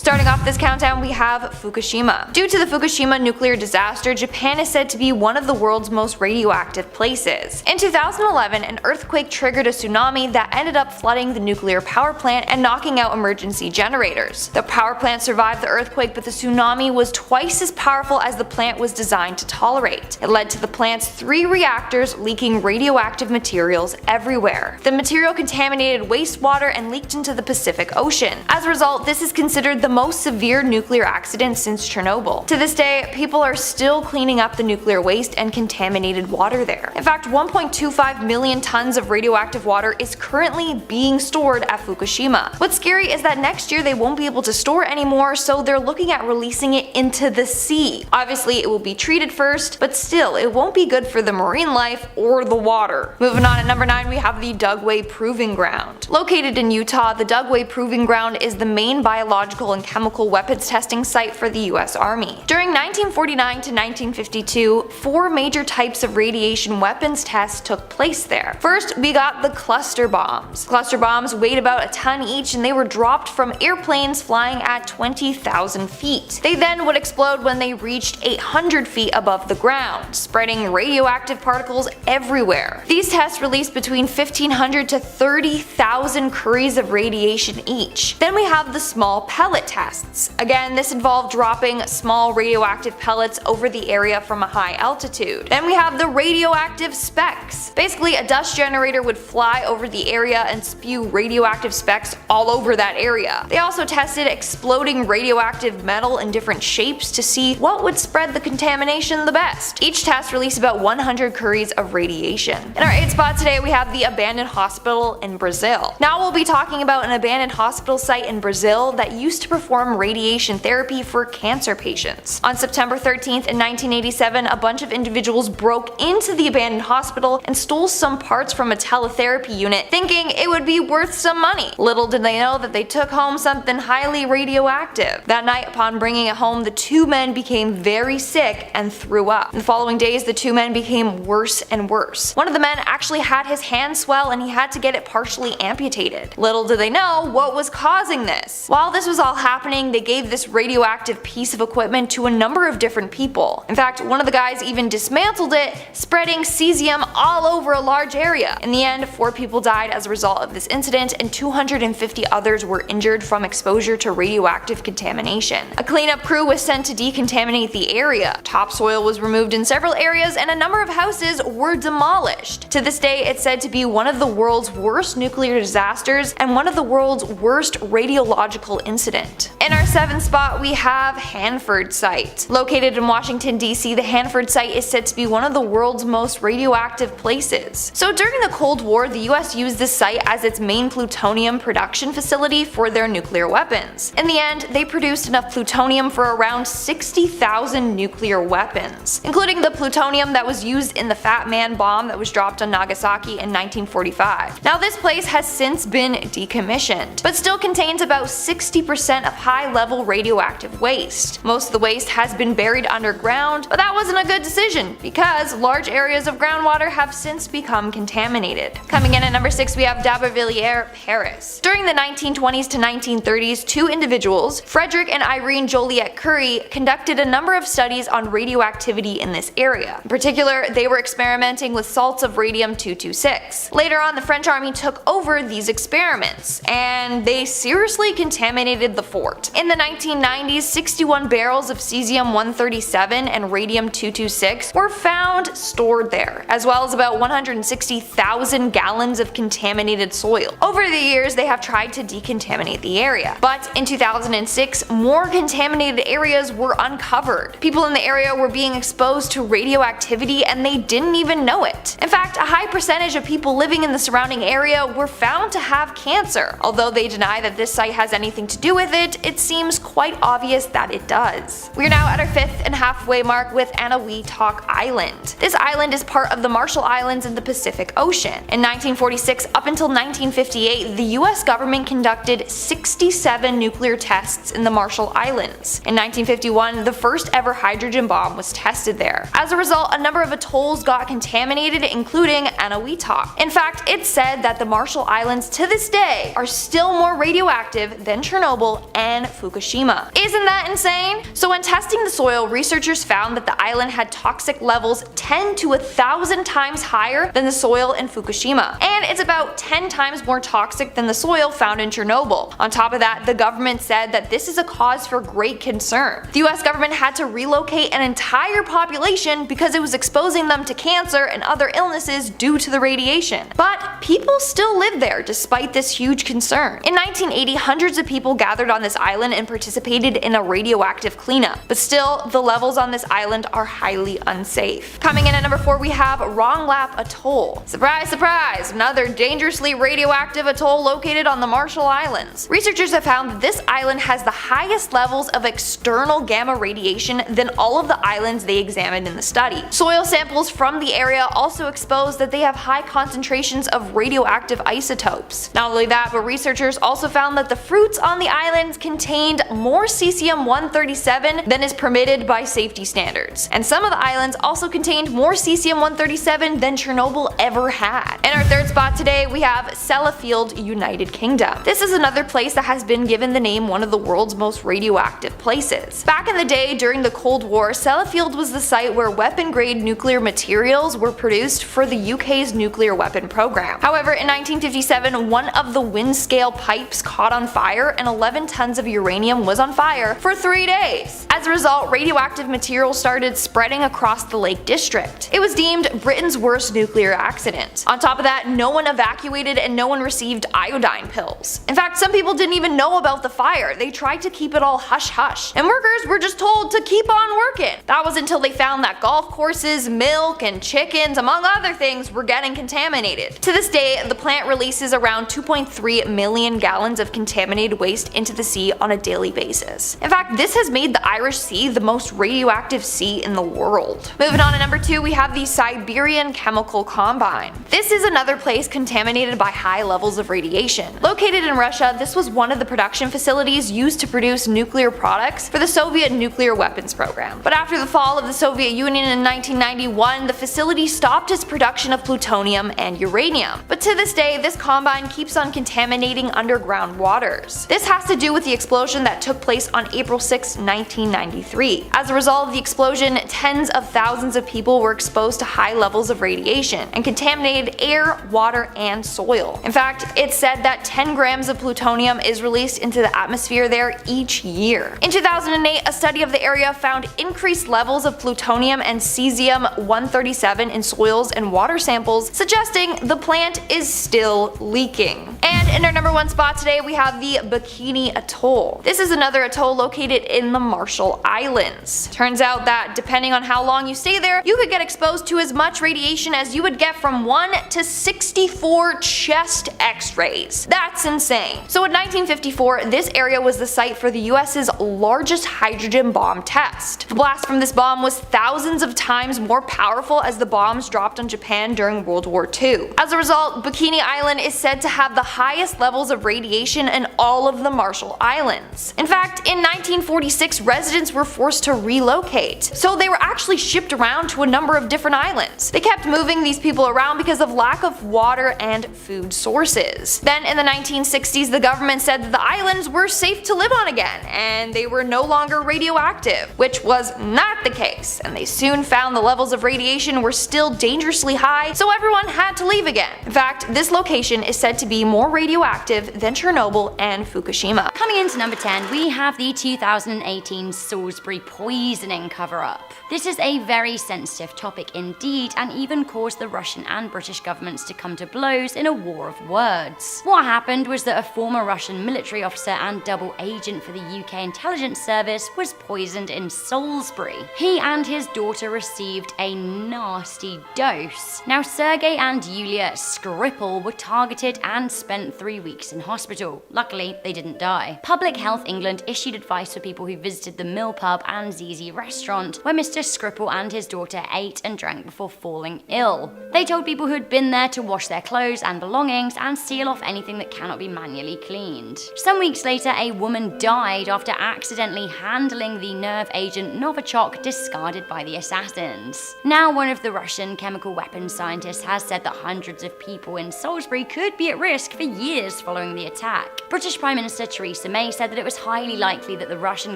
Starting off this countdown, we have Fukushima. Due to the Fukushima nuclear disaster, Japan is said to be one of the world's most radioactive places. In 2011, an earthquake triggered a tsunami that ended up flooding the nuclear power plant and knocking out emergency generators. The power plant survived the earthquake, but the tsunami was twice as powerful as the plant was designed to tolerate. It led to the plant's 3 reactors leaking radioactive materials everywhere. The material contaminated wastewater and leaked into the Pacific Ocean. As a result, this is considered the most severe nuclear accident since Chernobyl. To this day, people are still cleaning up the nuclear waste and contaminated water there. In fact, 1.25 million tons of radioactive water is currently being stored at Fukushima. What's scary is that next year they won't be able to store it anymore, so they're looking at releasing it into the sea. Obviously, it will be treated first, but still, it won't be good for the marine life or the water. Moving on, at number 9, we have the Dugway Proving Ground. Located in Utah, the Dugway Proving Ground is the main biological and chemical weapons testing site for the US Army. During 1949 to 1952, 4 major types of radiation weapons tests took place there. First, we got the cluster bombs. Cluster bombs weighed about a ton each, and they were dropped from airplanes flying at 20,000 feet. They then would explode when they reached 800 feet above the ground, spreading radioactive particles everywhere. These tests released between 1,500 to 30,000 curies of radiation each. Then we have the small pellet tests. Again, this involved dropping small radioactive pellets over the area from a high altitude. Then we have the radioactive specks. Basically, a dust generator would fly over the area and spew radioactive specks all over that area. They also tested exploding radioactive metal in different shapes to see what would spread the contamination the best. Each test released about 100 curies of radiation. In our 8th spot today, we have the abandoned hospital in Brazil. Now we'll be talking about an abandoned hospital site in Brazil that used to perform radiation therapy for cancer patients. On September 13th in 1987, a bunch of individuals broke into the abandoned hospital and stole some parts from a teletherapy unit, thinking it would be worth some money. Little did they know that they took home something highly radioactive. That night, upon bringing it home, the 2 men became very sick and threw up. In the following days, the 2 men became worse and worse. One of the men actually had his hand swell and he had to get it partially amputated. Little did they know what was causing this. While this was all happening, they gave this radioactive piece of equipment to a number of different people. In fact, one of the guys even dismantled it, spreading cesium all over a large area. In the end, 4 people died as a result of this incident, and 250 others were injured from exposure to radioactive contamination. A cleanup crew was sent to decontaminate the area. Topsoil was removed in several areas, and a number of houses were demolished. To this day, it's said to be one of the world's worst nuclear disasters and one of the world's worst radiological incident. In our 7th spot, we have Hanford Site. Located in Washington, D.C., the Hanford Site is said to be one of the world's most radioactive places. So during the Cold War, the US used this site as its main plutonium production facility for their nuclear weapons. In the end, they produced enough plutonium for around 60,000 nuclear weapons, including the plutonium that was used in the Fat Man bomb that was dropped on Nagasaki in 1945. Now this place has since been decommissioned, but still contains about 60% of high-level radioactive waste. Most of the waste has been buried underground, but that wasn't a good decision because large areas of groundwater have since become contaminated. Coming in at number 6, we have d'Aubervilliers, Paris. During the 1920s to 1930s, 2 individuals, Frederick and Irene Joliet Curie, conducted a number of studies on radioactivity in this area. In particular, they were experimenting with salts of radium-226. Later on, the French army took over these experiments, and they seriously contaminated the fort. In the 1990s, 61 barrels of cesium-137 and radium-226 were found stored there, as well as about 160,000 gallons of contaminated soil. Over the years, they have tried to decontaminate the area, but in 2006, more contaminated areas were uncovered. People in the area were being exposed to radioactivity and they didn't even know it. In fact, a high percentage of people living in the surrounding area were found to have cancer. Although they deny that this site has anything to do with it, it seems quite obvious that it does. We are now at our 5th and halfway mark with Anahuac Island. This island is part of the Marshall Islands in the Pacific Ocean. In 1946 up until 1958, the US government conducted 67 nuclear tests in the Marshall Islands. In 1951, the first ever hydrogen bomb was tested there. As a result, a number of atolls got contaminated, including Anahuac. In fact, it's said that the Marshall Islands to this day are still more radioactive than Chernobyl and Fukushima. Isn't that insane? So when testing the soil, researchers found that the island had toxic levels 10 to 1,000 times higher than the soil in Fukushima, and it's about 10 times more toxic than the soil found in Chernobyl. On top of that, the government said that this is a cause for great concern. The US government had to relocate an entire population because it was exposing them to cancer and other illnesses due to the radiation. But people still live there despite this huge concern. In 1980, hundreds of people gathered on this island and participated in a radioactive cleanup, but still, the levels on this island are highly unsafe. Coming in at number 4, we have Rongelap Atoll. Surprise, surprise! Another dangerously radioactive atoll located on the Marshall Islands. Researchers have found that this island has the highest levels of external gamma radiation than all of the islands they examined in the study. Soil samples from the area also exposed that they have high concentrations of radioactive isotopes. Not only that, but researchers also found that the fruits on the islands contained more cesium-137 than is permitted by safety standards. And some of the islands also contained more cesium-137 than Chernobyl ever had. In our third spot today, we have Sellafield, United Kingdom. This is another place that has been given the name one of the world's most radioactive places. Back in the day, during the Cold War, Sellafield was the site where weapon-grade nuclear materials were produced for the UK's nuclear weapon program. However, in 1957, one of the Windscale pipes caught on fire and 11 tons of uranium was on fire for 3 days. As a result, radioactive material started spreading across the Lake District. It was deemed Britain's worst nuclear accident. On top of that, no one evacuated and no one received iodine pills. In fact, some people didn't even know about the fire. They tried to keep it all hush-hush, and workers were just told to keep on working. That was until they found that golf courses, milk, and chickens, among other things, were getting contaminated. To this day, the plant releases around 2.3 million gallons of contaminated waste into the sea on a daily basis. In fact, this has made the Irish Sea the most radioactive sea in the world. Moving on to number 2, we have the Siberian Chemical Combine. This is another place contaminated by high levels of radiation. Located in Russia, this was one of the production facilities used to produce nuclear products for the Soviet nuclear weapons program. But after the fall of the Soviet Union in 1991, the facility stopped its production of plutonium and uranium. But to this day, this combine keeps on contaminating underground waters. This has to do with the explosion that took place on April 6, 1993. As a result of the explosion, tens of thousands of people were exposed to high levels of radiation and contaminated air, water, and soil. In fact, it's said that 10 grams of plutonium is released into the atmosphere there each year. In 2008, a study of the area found increased levels of plutonium and cesium-137 in soils and water samples, suggesting the plant is still leaking. And in our number 1 spot today, we have the Bikini Atoll. This is another atoll located in the Marshall Islands. Turns out that depending on how long you stay there, you could get exposed to as much radiation as you would get from 1 to 64 chest x-rays. That's insane. So in 1954, this area was the site for the US's largest hydrogen bomb test. The blast from this bomb was thousands of times more powerful as the bombs dropped on Japan during World War II. As a result, Bikini Island is said to have the highest levels of radiation in all of the Marshall Islands. In fact, in 1946, residents were forced to relocate, so they were actually shipped around to a number of different islands. They kept moving these people around because of lack of water and food sources. Then in the 1960s, the government said that the islands were safe to live on again, and they were no longer radioactive, which was not the case, and they soon found the levels of radiation were still dangerously high, so everyone had to leave again. In fact, this location is said to be more radioactive than Chernobyl and Fukushima. Coming into number 10, we have the 2018 Salisbury poisoning cover-up. This is a very sensitive topic indeed, and even caused the Russian and British governments to come to blows in a war of words. What happened was that a former Russian military officer and double agent for the UK intelligence service was poisoned in Salisbury. He and his daughter received a nasty dose. Now, Sergei and Yulia Skripal were targeted and spent 3 weeks in hospital. Luckily, they didn't die. Public Health England issued advice for people who visited the Mill Pub and Zizi restaurant, where Mr. Skripal and his daughter ate and drank before falling ill. They told people who had been there to wash their clothes and belongings and seal off anything that cannot be manually cleaned. Some weeks later, a woman died after accidentally handling the nerve agent Novichok discarded by the assassins. Now, one of the Russian chemical weapons scientists has said that hundreds of people in Salisbury could be at risk for years years following the attack. British Prime Minister Theresa May said that it was highly likely that the Russian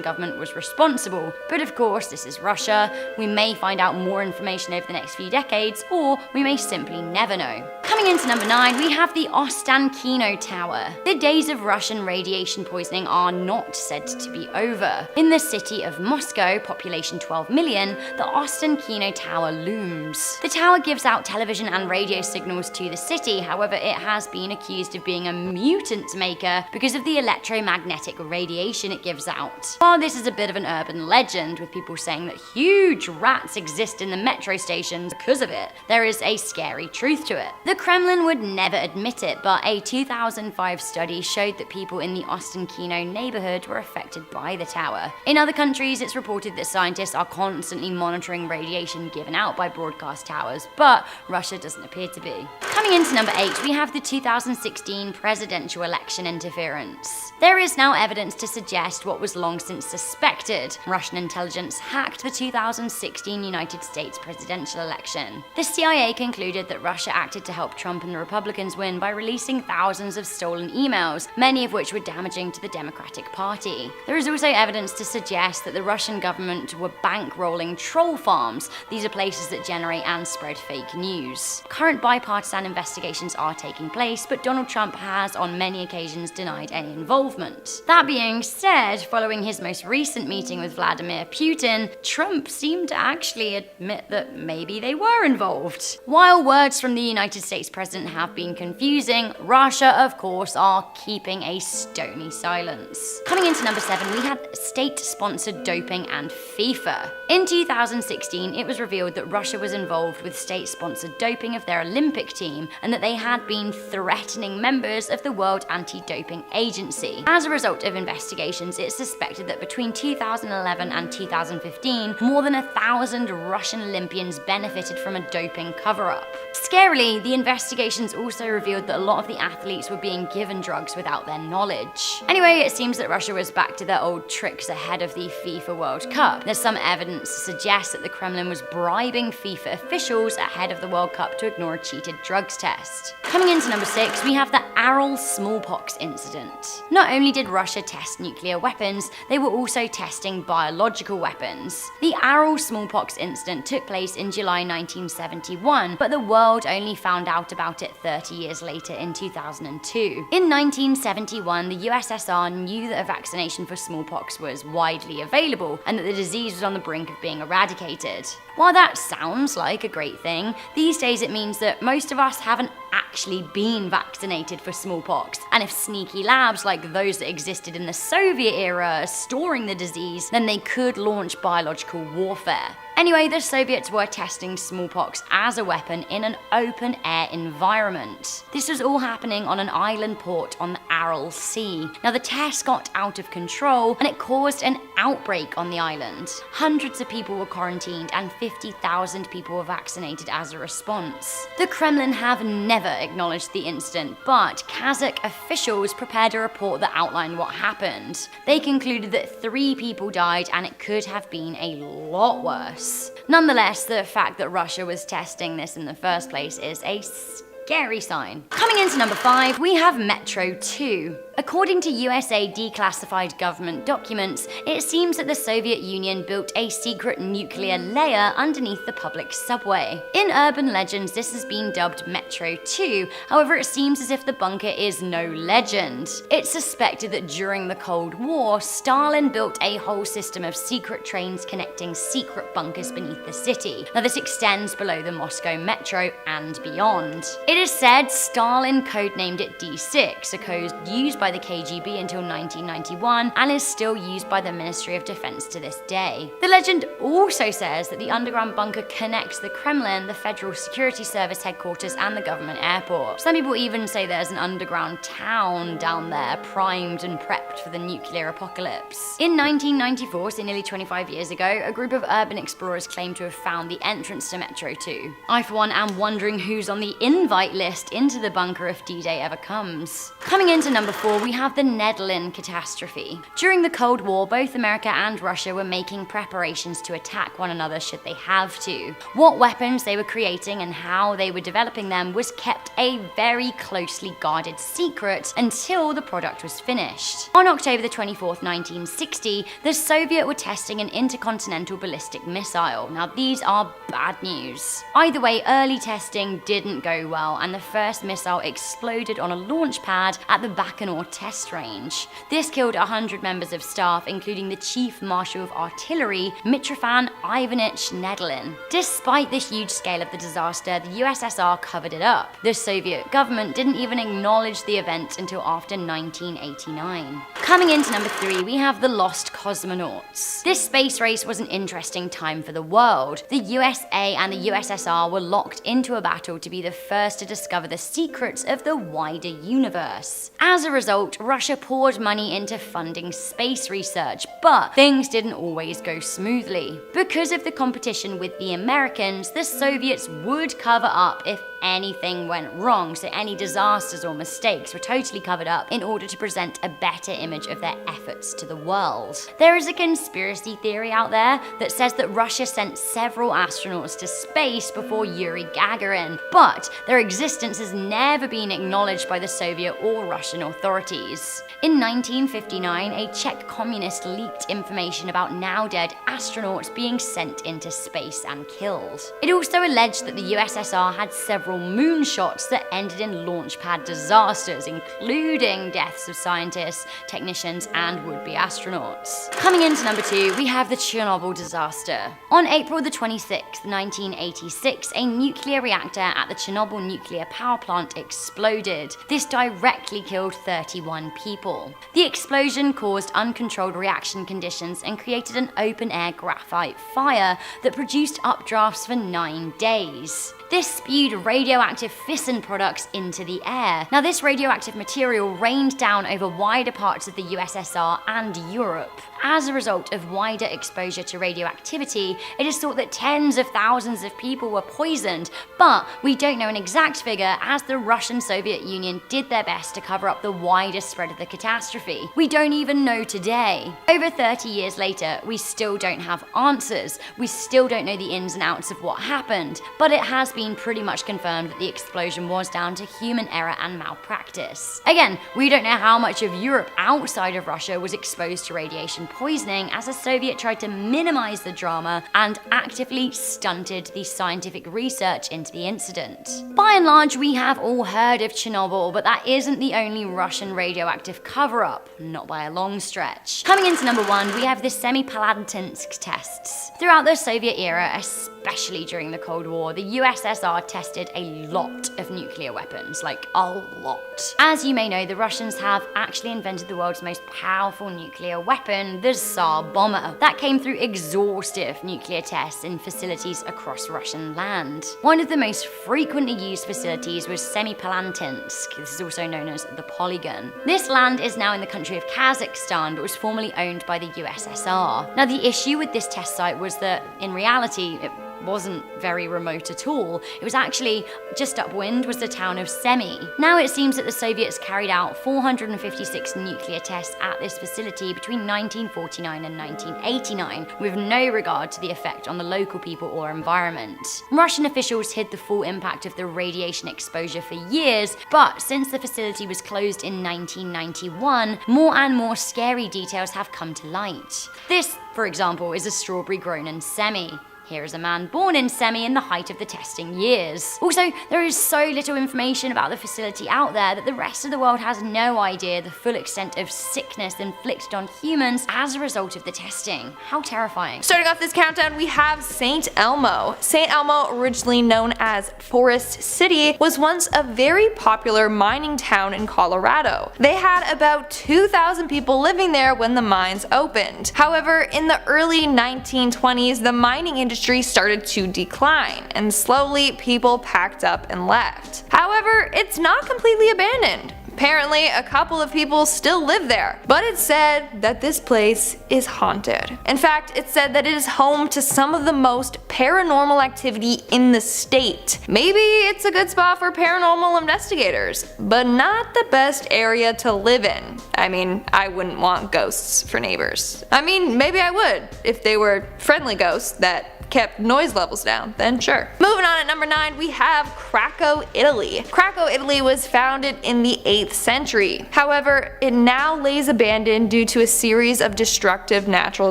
government was responsible, but of course this is Russia. We may find out more information over the next few decades, or we may simply never know. Coming into number 9, we have the Ostankino Tower. The days of Russian radiation poisoning are not said to be over. In the city of Moscow, population 12 million, the Ostankino Tower looms. The tower gives out television and radio signals to the city, however it has been accused of being a mutant maker because of the electromagnetic radiation it gives out. While this is a bit of an urban legend, with people saying that huge rats exist in the metro stations because of it, there is a scary truth to it. The Kremlin would never admit it, but a 2005 study showed that people in the Ostankino neighborhood were affected by the tower. In other countries, it's reported that scientists are constantly monitoring radiation given out by broadcast towers, but Russia doesn't appear to be. Coming into number 8, we have the 2016 presidential election interference. There is now evidence to suggest what was long since suspected. Russian intelligence hacked the 2016 United States presidential election. The CIA concluded that Russia acted to help Trump and the Republicans win by releasing thousands of stolen emails, many of which were damaging to the Democratic Party. There is also evidence to suggest that the Russian government were bankrolling troll farms. These are places that generate and spread fake news. Current bipartisan investigations are taking place, but Donald Trump has on many occasions denied any involvement. That being said, following his most recent meeting with Vladimir Putin, Trump seemed to actually admit that maybe they were involved. While words from the United States president have been confusing, Russia, of course, are keeping a stony silence. Coming into number 7, we had state-sponsored doping and FIFA. In 2016, it was revealed that Russia was involved with state-sponsored doping of their Olympic team and that they had been threatening members of the World Anti-Doping Agency. As a result of investigations, it's suspected that between 2011 and 2015, more than 1,000 Russian Olympians benefited from a doping cover-up. Scarily, the investigations also revealed that a lot of the athletes were being given drugs without their knowledge. Anyway, it seems that Russia was back to their old tricks ahead of the FIFA World Cup. There's some evidence to suggest that the Kremlin was bribing FIFA officials ahead of the World Cup to ignore a cheated drugs test. Coming into number 6, we have the Aral smallpox incident. Not only did Russia test nuclear weapons, they were also testing biological weapons. The Aral smallpox incident took place in July 1971, but the world only found out about it 30 years later in 2002. In 1971, the USSR knew that a vaccination for smallpox was widely available and that the disease was on the brink of being eradicated. While that sounds like a great thing, these days it means that most of us haven't actually been vaccinated for smallpox, and if sneaky labs like those that existed in the Soviet era are storing the disease, then they could launch biological warfare. Anyway, the Soviets were testing smallpox as a weapon in an open-air environment. This was all happening on an island port on the Aral Sea. Now, the test got out of control and it caused an outbreak on the island. Hundreds of people were quarantined and 50,000 people were vaccinated as a response. The Kremlin have never acknowledged the incident, but Kazakh officials prepared a report that outlined what happened. They concluded that 3 people died and it could have been a lot worse. Nonetheless, the fact that Russia was testing this in the first place is a scary sign. Coming into number 5, we have Metro 2. According to USA declassified government documents, it seems that the Soviet Union built a secret nuclear layer underneath the public subway. In urban legends, this has been dubbed Metro 2, however it seems as if the bunker is no legend. It's suspected that during the Cold War, Stalin built a whole system of secret trains connecting secret bunkers beneath the city. Now this extends below the Moscow Metro and beyond. It is said Stalin codenamed it D6, a code used by the KGB until 1991 and is still used by the Ministry of Defense to this day. The legend also says that the underground bunker connects the Kremlin, the Federal Security Service headquarters, and the government airport. Some people even say there's an underground town down there, primed and prepped for the nuclear apocalypse. In 1994, so nearly 25 years ago, a group of urban explorers claimed to have found the entrance to Metro 2. I, for one, am wondering who's on the invite whitelist into the bunker if D-Day ever comes. Coming into number 4, we have the Netherlands catastrophe. During the Cold War, both America and Russia were making preparations to attack one another should they have to. What weapons they were creating and how they were developing them was kept a very closely guarded secret until the product was finished. On October the 24th, 1960, the Soviets were testing an intercontinental ballistic missile. Now these are bad news. Either way, early testing didn't go well and the first missile exploded on a launch pad at the Baikonur test range. This killed 100 members of staff, including the Chief Marshal of Artillery, Mitrofan Ivanich Nedelin. Despite the huge scale of the disaster, the USSR covered it up. The Soviet government didn't even acknowledge the event until after 1989. Coming into number 3, we have the lost cosmonauts. This space race was an interesting time for the world. The USA and the USSR were locked into a battle to be the first to discover the secrets of the wider universe. As a result, Russia poured money into funding space research, but things didn't always go smoothly. Because of the competition with the Americans, the Soviets would cover up if anything went wrong, so any disasters or mistakes were totally covered up in order to present a better image of their efforts to the world. There is a conspiracy theory out there that says that Russia sent several astronauts to space before Yuri Gagarin, but their existence has never been acknowledged by the Soviet or Russian authorities. In 1959, a Czech communist leaked information about now-dead astronauts being sent into space and killed. It also alleged that the USSR had several moonshots that ended in launchpad disasters, including deaths of scientists, technicians, and would-be astronauts. Coming into number 2, we have the Chernobyl disaster. On April the 26th, 1986, a nuclear reactor at the Chernobyl nuclear power plant exploded. This directly killed 31 people. The explosion caused uncontrolled reaction conditions and created an open-air graphite fire that produced updrafts for 9 days. This spewed radioactive fission products into the air. Now, this radioactive material rained down over wider parts of the USSR and Europe. As a result of wider exposure to radioactivity, it is thought that tens of thousands of people were poisoned, but we don't know an exact figure as the Russian Soviet Union did their best to cover up the wider spread of the catastrophe. We don't even know today. Over 30 years later, we still don't have answers. We still don't know the ins and outs of what happened, but it has been pretty much confirmed that the explosion was down to human error and malpractice. Again, we don't know how much of Europe outside of Russia was exposed to radiation poisoning, as the Soviet tried to minimize the drama and actively stunted the scientific research into the incident. By and large, we have all heard of Chernobyl, but that isn't the only Russian radioactive cover-up, not by a long stretch. Coming into number 1, we have the Semipalatinsk tests. Throughout the Soviet era, especially during the Cold War, the USSR tested a lot of nuclear weapons, like a lot. As you may know, the Russians have actually invented the world's most powerful nuclear weapon, the Tsar bomber. That came through exhaustive nuclear tests in facilities across Russian land. One of the most frequently used facilities was Semipalatinsk. This is also known as the Polygon. This land is now in the country of Kazakhstan, but was formerly owned by the USSR. Now, the issue with this test site was that, in reality, it wasn't very remote at all. It was actually just upwind was the town of Semi. Now it seems that the Soviets carried out 456 nuclear tests at this facility between 1949 and 1989, with no regard to the effect on the local people or environment. Russian officials hid the full impact of the radiation exposure for years, but since the facility was closed in 1991, more and more scary details have come to light. This, for example, is a strawberry grown in Semi. Here is a man born in Semi in the height of the testing years. Also, there is so little information about the facility out there that the rest of the world has no idea the full extent of sickness inflicted on humans as a result of the testing. How terrifying. Starting off this countdown, we have St. Elmo. St. Elmo, originally known as Forest City, was once a very popular mining town in Colorado. They had about 2,000 people living there when the mines opened. However, in the early 1920s, the mining industry started to decline, and slowly people packed up and left. However, it's not completely abandoned. Apparently, a couple of people still live there, but it's said that this place is haunted. In fact, it's said that it is home to some of the most paranormal activity in the state. Maybe it's a good spot for paranormal investigators, but not the best area to live in. I mean, I wouldn't want ghosts for neighbors. I mean, maybe I would, if they were friendly ghosts that kept noise levels down, then sure. Moving on at number 9, we have Krakow, Italy. Krakow, Italy was founded in the 8th century. However, it now lays abandoned due to a series of destructive natural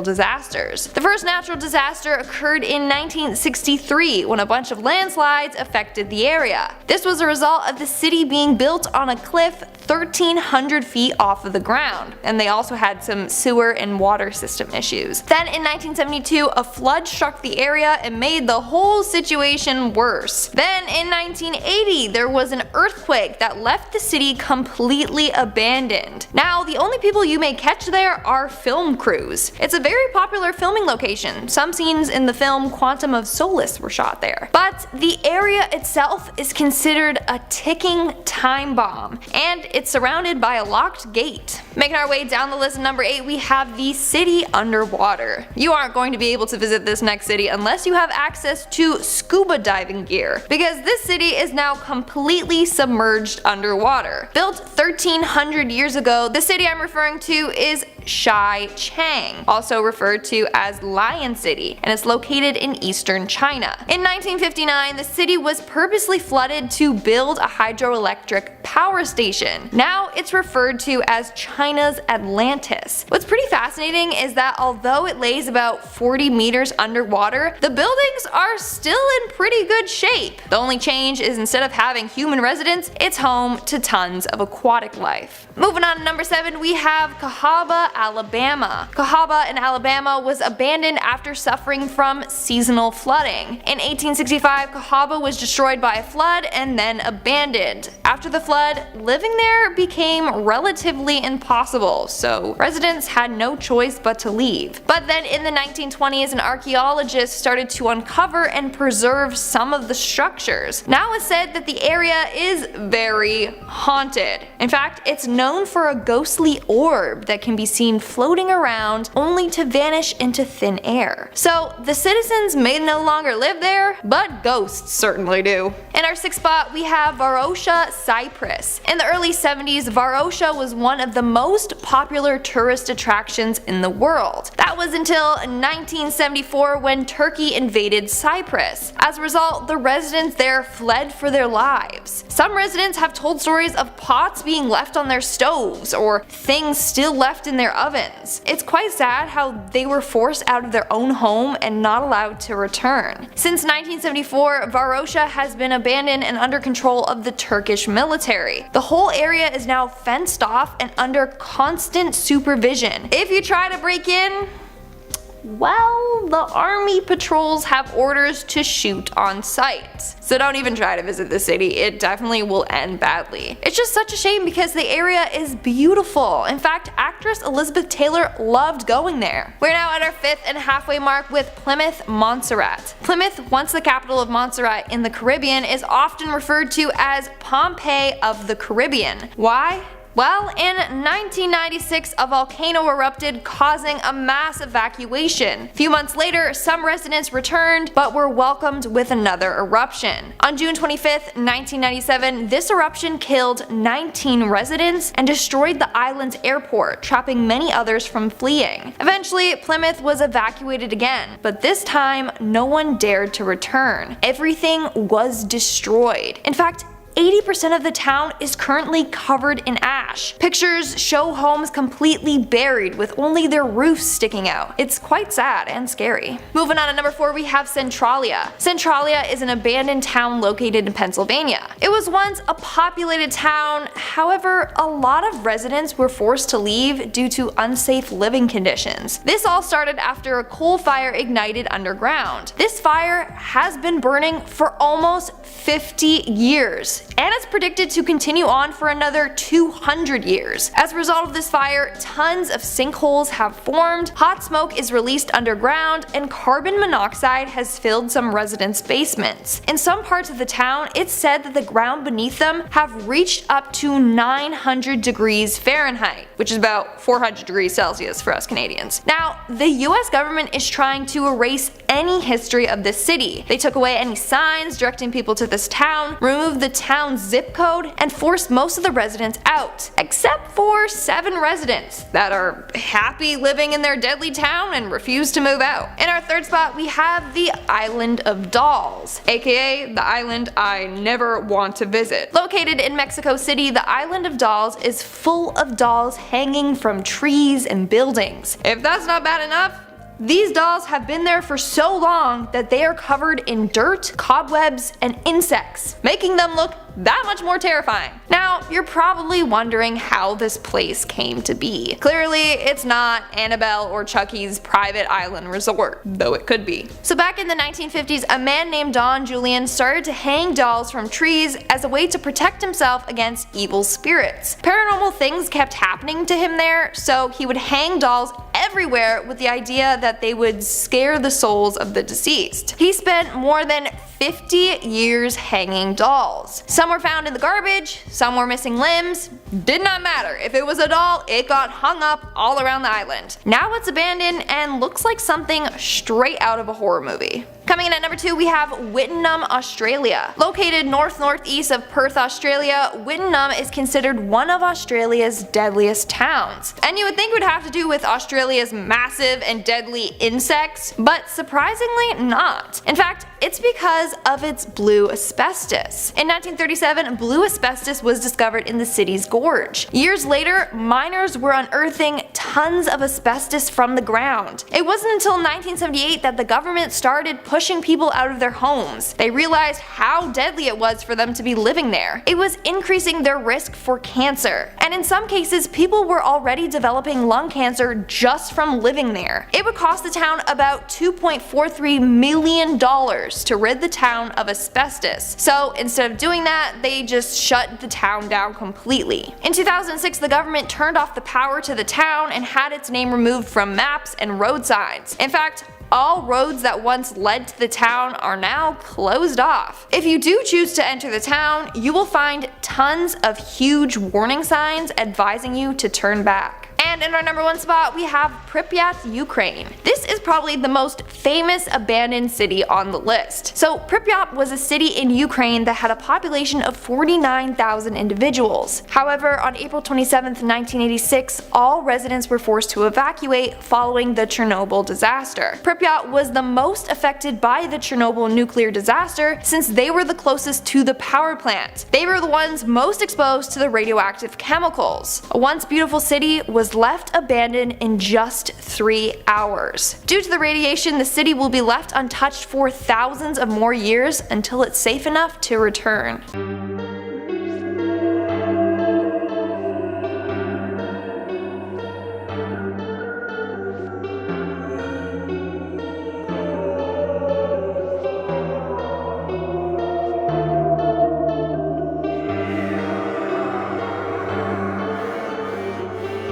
disasters. The first natural disaster occurred in 1963 when a bunch of landslides affected the area. This was a result of the city being built on a cliff 1,300 feet off of the ground, and they also had some sewer and water system issues. Then in 1972, a flood struck the area and made the whole situation worse. Then in 1980, there was an earthquake that left the city completely abandoned. Now, the only people you may catch there are film crews. It's a very popular filming location. Some scenes in the film Quantum of Solace were shot there. But the area itself is considered a ticking time bomb, and it's surrounded by a locked gate. Making our way down the list at number 8, we have the city underwater. You aren't going to be able to visit this next city unless you have access to scuba diving gear, because this city is now completely submerged underwater. Built 1,300 years ago, the city I'm referring to is Shai-Chang, also referred to as Lion City, and it's located in eastern China. In 1959, the city was purposely flooded to build a hydroelectric power station. Now it's referred to as China's Atlantis. What's pretty fascinating is that although it lays about 40 meters underwater, the buildings are still in pretty good shape. The only change is instead of having human residents, it's home to tons of aquatic life. Moving on to number 7, we have Cahaba, Alabama. Cahaba in Alabama was abandoned after suffering from seasonal flooding. In 1865, Cahaba was destroyed by a flood and then abandoned. After the flood, living there became relatively impossible, so residents had no choice but to leave. But then in the 1920s, an archaeologist started to uncover and preserve some of the structures. Now it's said that the area is very haunted. In fact, it's known for a ghostly orb that can be seen floating around only to vanish into thin air. So the citizens may no longer live there, but ghosts certainly do. In our 6th spot, we have Varosha, Cyprus. In the early 70s, Varosha was one of the most popular tourist attractions in the world. That was until 1974 when Turkey invaded Cyprus. As a result, the residents there fled for their lives. Some residents have told stories of pots being left on their stoves or things still left in their ovens. It's quite sad how they were forced out of their own home and not allowed to return. Since 1974, Varosha has been abandoned and under control of the Turkish military. The whole area is now fenced off and under constant supervision. If you try to break in, well, the army patrols have orders to shoot on sight. So don't even try to visit the city, it definitely will end badly. It's just such a shame because the area is beautiful. In fact, actress Elizabeth Taylor loved going there. We're now at our 5th and halfway mark with Plymouth, Montserrat. Plymouth, once the capital of Montserrat in the Caribbean, is often referred to as Pompeii of the Caribbean. Why? Well, in 1996, a volcano erupted, causing a mass evacuation. A few months later, some residents returned, but were welcomed with another eruption. On June 25, 1997, this eruption killed 19 residents and destroyed the island's airport, trapping many others from fleeing. Eventually, Plymouth was evacuated again, but this time, no one dared to return. Everything was destroyed. In fact, 80% of the town is currently covered in ash. Pictures show homes completely buried with only their roofs sticking out. It's quite sad and scary. Moving on to number 4, we have Centralia. Centralia is an abandoned town located in Pennsylvania. It was once a populated town, however, a lot of residents were forced to leave due to unsafe living conditions. This all started after a coal fire ignited underground. This fire has been burning for almost 50 years. and it's predicted to continue on for another 200 years. As a result of this fire, tons of sinkholes have formed, hot smoke is released underground, and carbon monoxide has filled some residents' basements. In some parts of the town, it's said that the ground beneath them have reached up to 900 degrees Fahrenheit, which is about 400 degrees Celsius for us Canadians. Now, the US government is trying to erase any history of this city. They took away any signs directing people to this town, removed the town's zip code, and forced most of the residents out, except for 7 residents that are happy living in their deadly town and refuse to move out. In our third spot, we have the Island of Dolls, aka the island I never want to visit. Located in Mexico City, the Island of Dolls is full of dolls hanging from trees and buildings. If that's not bad enough, these dolls have been there for so long that they are covered in dirt, cobwebs, and insects, making them look that much more terrifying. Now, you're probably wondering how this place came to be. Clearly, it's not Annabelle or Chucky's private island resort, though it could be. So back in the 1950s, a man named Don Julian started to hang dolls from trees as a way to protect himself against evil spirits. Paranormal things kept happening to him there, so he would hang dolls everywhere with the idea that they would scare the souls of the deceased. He spent more than 50 years hanging dolls. Some were found in the garbage, some were missing limbs. Did not matter. If it was a doll, it got hung up all around the island. Now it's abandoned and looks like something straight out of a horror movie. Coming in at number 2, we have Wittenoom, Australia. Located north-northeast of Perth, Australia, Wittenoom is considered one of Australia's deadliest towns. And you would think it would have to do with Australia's massive and deadly insects, but surprisingly not. In fact, it's because of its blue asbestos. In 1937, blue asbestos was discovered in the city's gorge. Years later, miners were unearthing tons of asbestos from the ground. It wasn't until 1978 that the government started pushing people out of their homes. They realized how deadly it was for them to be living there. It was increasing their risk for cancer. And in some cases, people were already developing lung cancer just from living there. It would cost the town about $2.43 million to rid the town of asbestos. So instead of doing that, they just shut the town down completely. In 2006, the government turned off the power to the town and had its name removed from maps and road signs. In fact, all roads that once led to the town are now closed off. If you do choose to enter the town, you will find tons of huge warning signs advising you to turn back. And in our number 1 spot, we have Pripyat, Ukraine. This is probably the most famous abandoned city on the list. So Pripyat was a city in Ukraine that had a population of 49,000 individuals. However, on April 27, 1986, all residents were forced to evacuate following the Chernobyl disaster. Pripyat was the most affected by the Chernobyl nuclear disaster since they were the closest to the power plant. They were the ones most exposed to the radioactive chemicals. A once beautiful city was left abandoned in just 3 hours. Due to the radiation, the city will be left untouched for thousands of more years until it's safe enough to return.